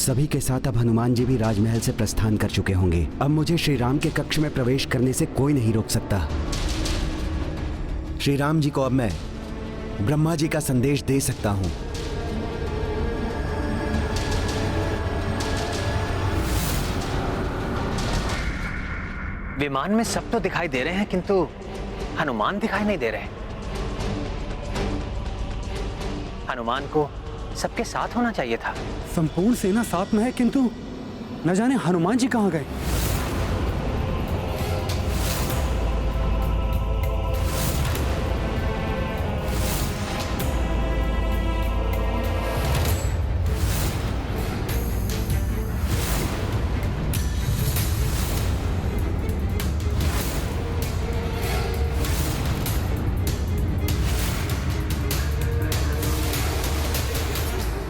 सभी के साथ अब हनुमान जी भी राजमहल से प्रस्थान कर चुके होंगे। अब मुझे श्री राम के कक्ष में प्रवेश करने से कोई नहीं रोक सकता। श्री राम जी को अब मैं ब्रह्मा जी का संदेश दे सकता हूं। विमान में सब तो दिखाई दे रहे हैं, किंतु हनुमान दिखाई नहीं दे रहे। हनुमान को सबके साथ होना चाहिए था। संपूर्ण सेना साथ में है, किंतु न जाने हनुमान जी कहां गए।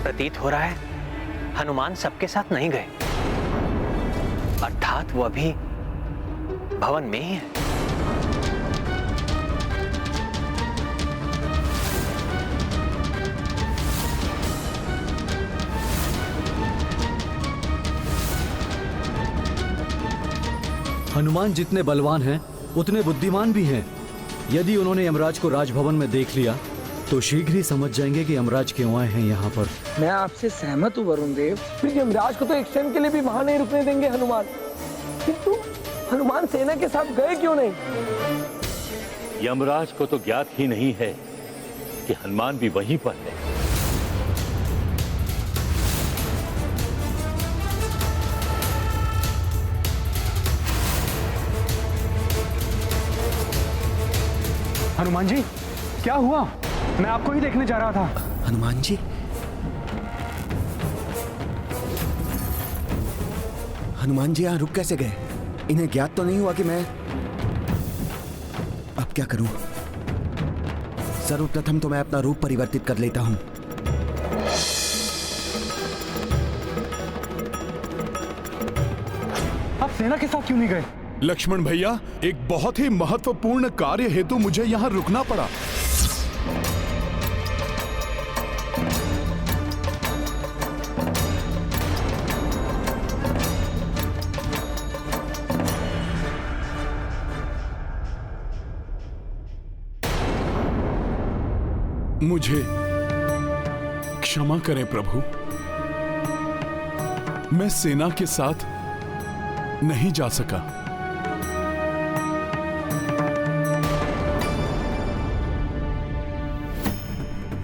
प्रतीत हो रहा है हनुमान सबके साथ नहीं गए, अर्थात वो अभी भवन में ही है। हनुमान जितने बलवान हैं उतने बुद्धिमान भी हैं। यदि उन्होंने यमराज को राजभवन में देख लिया तो शीघ्र ही समझ जाएंगे कि यमराज क्यों आए हैं यहाँ पर। मैं आपसे सहमत हूँ वरुण देव। फिर यमराज को तो एक क्षण के लिए भी वहां नहीं रुकने देंगे हनुमान। किंतु हनुमान सेना के साथ गए क्यों नहीं? यमराज को तो ज्ञात ही नहीं है कि हनुमान भी वहीं पर है। हनुमान जी, क्या हुआ? मैं आपको ही देखने जा रहा था। हनुमान जी, हनुमान जी यहाँ रुक कैसे गए? इन्हें ज्ञात तो नहीं हुआ कि मैं अब क्या करूं? सर्वप्रथम तो मैं अपना रूप परिवर्तित कर लेता हूं। आप सेना के साथ क्यों नहीं गए? लक्ष्मण भैया, एक बहुत ही महत्वपूर्ण कार्य हेतु मुझे यहाँ रुकना पड़ा। मुझे क्षमा करें प्रभु, मैं सेना के साथ नहीं जा सका।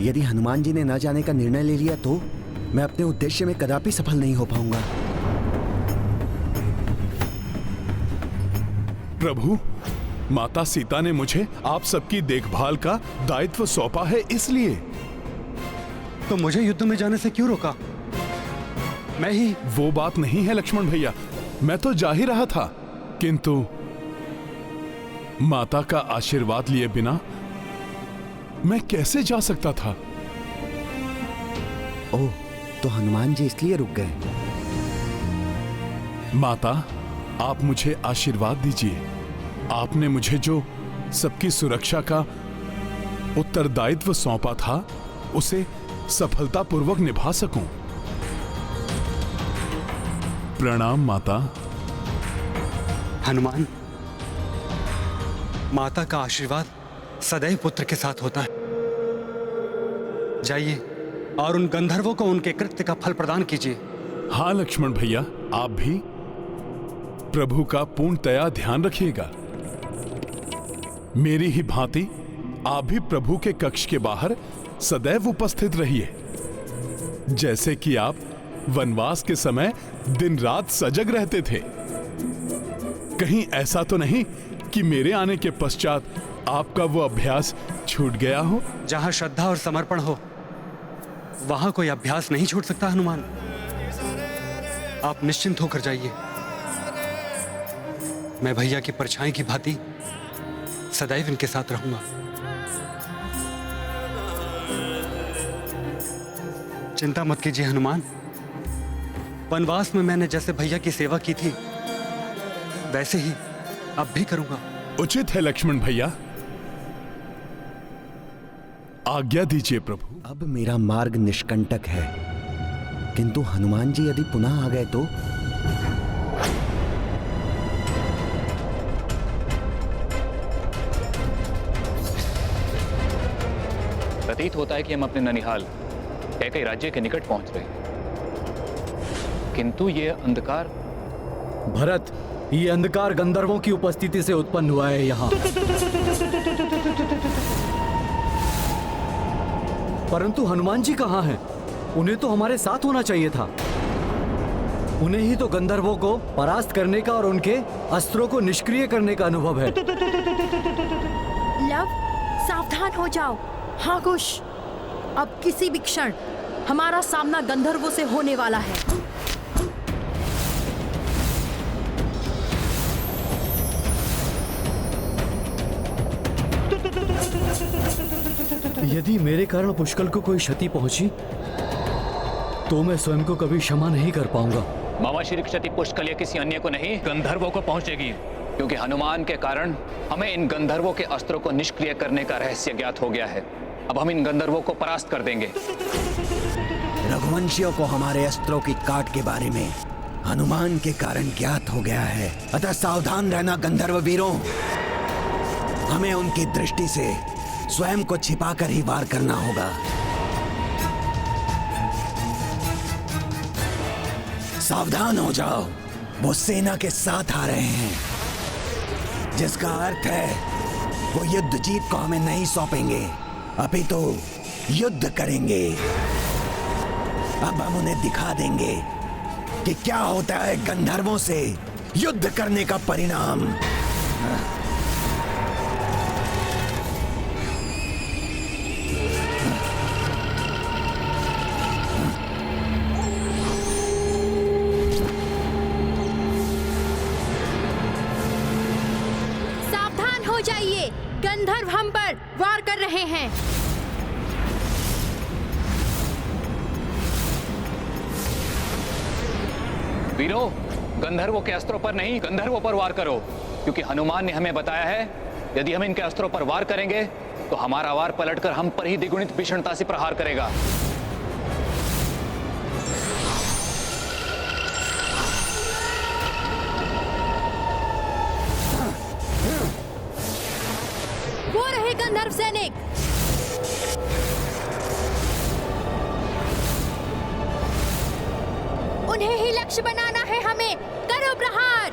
यदि हनुमान जी ने न जाने का निर्णय ले लिया तो मैं अपने उद्देश्य में कदापि सफल नहीं हो पाऊंगा। प्रभु, माता सीता ने मुझे आप सबकी देखभाल का दायित्व सौंपा है, इसलिए। तो मुझे युद्ध में जाने से क्यों रोका? मैं ही। वो बात नहीं है लक्ष्मण भैया, मैं तो जा ही रहा था, किंतु माता का आशीर्वाद लिए बिना मैं कैसे जा सकता था? ओह, तो हनुमान जी इसलिए रुक गए। माता, आप मुझे आशीर्वाद दीजिए। आपने मुझे जो सबकी सुरक्षा का उत्तरदायित्व सौंपा था, उसे सफलतापूर्वक निभा सकूं। प्रणाम माता। हनुमान, माता का आशीर्वाद सदैव पुत्र के साथ होता है। जाइए और उन गंधर्वों को उनके कृत्य का फल प्रदान कीजिए। हाँ लक्ष्मण भैया, आप भी प्रभु का पूर्णतया ध्यान रखिएगा। मेरी ही भांति आप भी प्रभु के कक्ष के बाहर सदैव उपस्थित रहिए, जैसे कि आप वनवास के समय दिन रात सजग रहते थे। कहीं ऐसा तो नहीं कि मेरे आने के पश्चात आपका वो अभ्यास छूट गया हो? जहां श्रद्धा और समर्पण हो वहां कोई अभ्यास नहीं छूट सकता हनुमान। आप निश्चिंत होकर जाइए। मैं भैया की परछाई की भांति सदैव इनके साथ रहूंगा। चिंता मत कीजिए हनुमान। वनवास में मैंने जैसे भैया की सेवा की थी वैसे ही अब भी करूंगा। उचित है लक्ष्मण भैया, आज्ञा दीजिए प्रभु। अब मेरा मार्ग निष्कंटक है। किंतु हनुमान जी यदि पुनः आ गए तो? प्रतीत होता है कि हम अपने ननिहाल कैकई राज्य के निकट पहुंच रहे हैं, किंतु ये अंधकार। भरत, ये अंधकार गंधर्वों की उपस्थिति से उत्पन्न हुआ है यहाँ। परंतु हनुमान जी कहाँ हैं? उन्हें तो हमारे साथ होना चाहिए था। उन्हें ही तो गंधर्वों को परास्त करने का और उनके अस्त्रों को निष्क्रिय करने का अनुभव है। लव, सावधान हो जाओ। हाँ कुश, अब किसी भी क्षण हमारा सामना गंधर्वों से होने वाला है। यदि मेरे कारण पुष्कल को कोई क्षति पहुंची तो मैं स्वयं को कभी क्षमा नहीं कर पाऊंगा। मामा श्री क्षति पुष्कल या किसी अन्य को नहीं, गंधर्वों को पहुंचेगी, क्योंकि हनुमान के कारण हमें इन गंधर्वों के अस्त्रों को निष्क्रिय करने का रहस्य ज्ञात हो गया है। अब हम इन गंधर्वों को परास्त कर देंगे। रघुवंशियों को हमारे अस्त्रों की काट के बारे में हनुमान के कारण ज्ञात हो गया है, अतः सावधान रहना गंधर्व वीरों। हमें उनकी दृष्टि से स्वयं को छिपाकर ही वार करना होगा। सावधान हो जाओ, वो सेना के साथ आ रहे हैं, जिसका अर्थ है वो युद्ध जीत को हमें नहीं सौंपेंगे, अभी तो युद्ध करेंगे। अब हम उन्हें दिखा देंगे कि क्या होता है गंधर्वों से युद्ध करने का परिणाम। सावधान हो जाइए, गंधर्व हम पर वार कर रहे हैं। वीरों, गंधर्वों के अस्त्रों पर नहीं, गंधर्वों पर वार करो, क्योंकि हनुमान ने हमें बताया है यदि हम इनके अस्त्रों पर वार करेंगे तो हमारा वार पलटकर हम पर ही द्विगुणित भीषणता से प्रहार करेगा। वो रहे गंधर्व सैनिक। उन्हें ही लक्ष्य बनाना है हमें। करो प्रहार।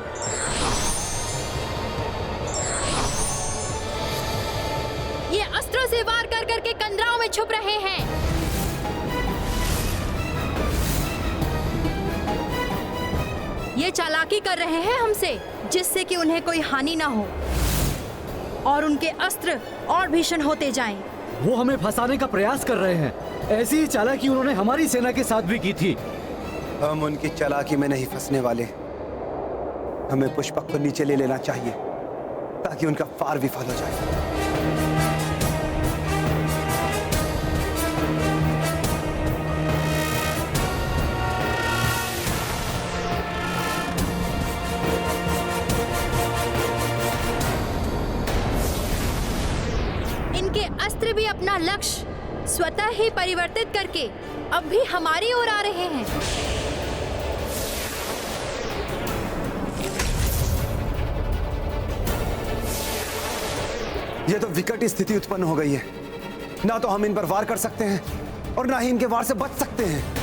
ये अस्त्रों से वार कर करके कंदराओं में छुप रहे हैं। ये चालाकी कर रहे हैं हमसे, जिससे कि उन्हें कोई हानि ना हो और उनके अस्त्र और भीषण होते जाएं। वो हमें फंसाने का प्रयास कर रहे हैं। ऐसी ही चालाकी उन्होंने हमारी सेना के साथ भी की थी। हम उनकी चालाकी में नहीं फंसने वाले। हमें पुष्पक को नीचे ले लेना चाहिए ताकि उनका फार विफल हो जाए। इनके अस्त्र भी अपना लक्ष्य स्वतः ही परिवर्तित करके अब भी हमारी ओर आ रहे हैं। ये तो विकट स्थिति उत्पन्न हो गई है। ना तो हम इन पर वार कर सकते हैं और ना ही इनके वार से बच सकते हैं।